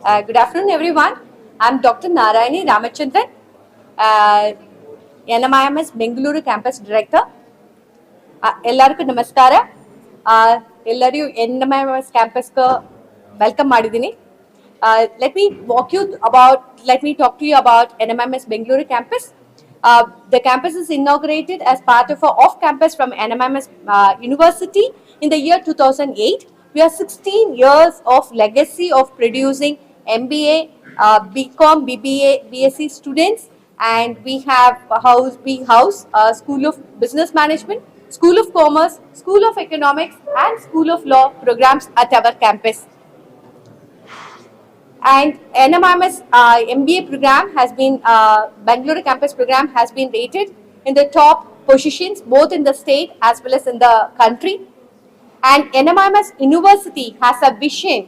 Good afternoon, everyone. I'm Dr. Narayani Ramachandran, uh, NMIMS Bengaluru Campus Director. ಎಲ್ಲರಿಗೂ ನಮಸ್ಕಾರ. ಎಲ್ಲರಿಗೂ NMIMS Campus welcome ಮಾಡಿದ್ದೀನಿ. Let me talk to you about NMIMS Bengaluru Campus. The campus is inaugurated as part of a off-campus from NMIMS University in the year 2008. We are 16 years of legacy of producing MBA, BCom, BBA, BSc students, and we have School of Business Management, School of Commerce, School of Economics, and School of Law programs at our campus. And NMIMS MBA program has been, Bangalore campus program has been rated in the top positions both in the state as well as in the country. And NMIMS University has a vision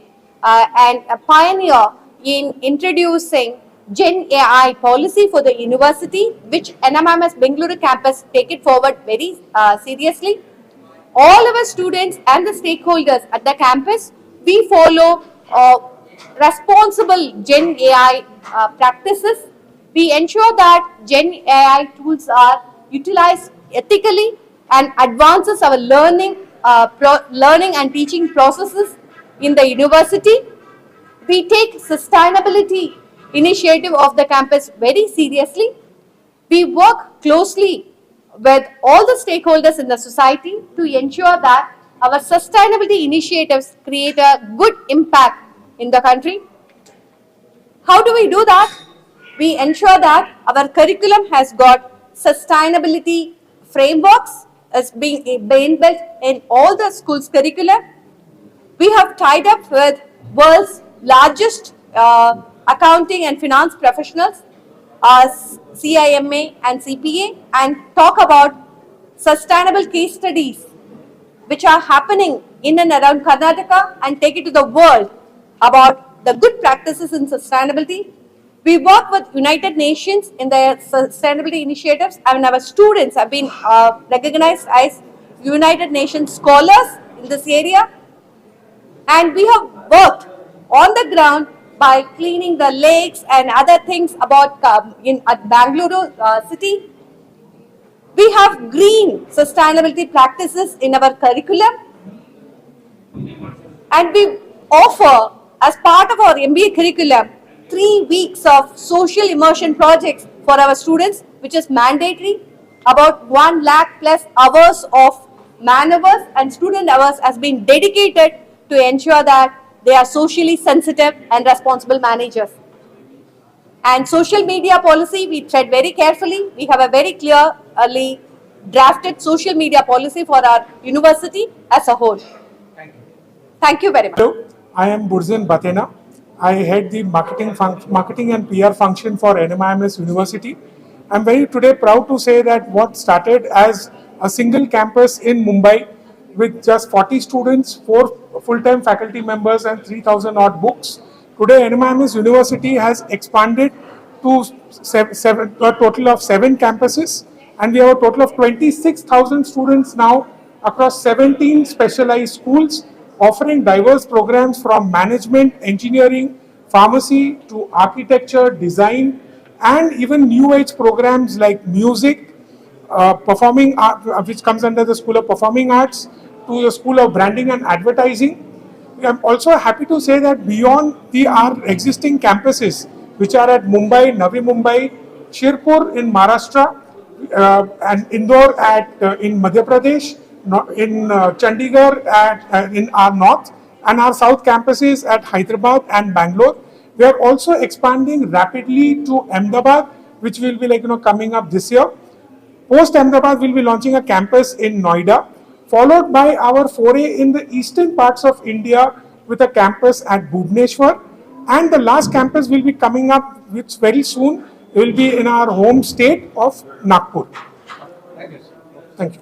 and a pioneer in introducing Gen AI policy for the university, which NMIMS Bengaluru campus take it forward very seriously. All our students and the stakeholders at the campus, we follow responsible Gen AI practices. We ensure that Gen AI tools are utilized ethically and advances our learning and teaching processes in the university. We take sustainability initiative of the campus very seriously. We work closely with all the stakeholders in the society to ensure that our sustainability initiatives create a good impact in the country. How do we do that? We ensure that our curriculum has got sustainability frameworks as being built in all the schools' curriculum. We have tied up with world's largest accounting and finance professionals, CIMA and CPA, and talk about sustainable case studies which are happening in and around Karnataka and take it to the world about the good practices in sustainability. We work with United Nations in their sustainability initiatives, and our students have been recognized as United Nations scholars in this area. And we have worked on the ground by cleaning the lakes and other things about at Bangalore city. We have green sustainability practices in our curriculum, and we offer, as part of our MBA curriculum, 3 weeks of social immersion projects for our students, which is mandatory. About 1 lakh plus hours of man hours and student hours has been dedicated to ensure that they are socially sensitive and responsible managers. And social media policy, we tread very carefully. We have a very clearly drafted social media policy for our university as a whole. Thank you very much. Hello, I am Burzin Batena. I head the marketing and PR function for NMIMS University. I'm very today proud to say that what started as a single campus in Mumbai with just 40 students, 4 full-time faculty members and 3,000 odd books. Today NMIMS University has expanded to a total of 7 campuses, and we have a total of 26,000 students now across 17 specialized schools, offering diverse programs from management, engineering, pharmacy to architecture, design, and even new age programs like music, performing art, which comes under the School of Performing Arts, to the School of Branding and Advertising. I'm also happy to say that beyond our existing campuses, which are at Mumbai, Navi Mumbai, Shirpur in Maharashtra, and Indore in Madhya Pradesh, in Chandigarh in our north, and our south campuses at Hyderabad and Bangalore. We are also expanding rapidly to Ahmedabad, which will be coming up this year. Post Ahmedabad, we'll be launching a campus in Noida, followed by our foray in the eastern parts of India with a campus at Bhubaneswar. And the last campus will be coming up, which very soon will be in our home state of Nagpur. Thank you.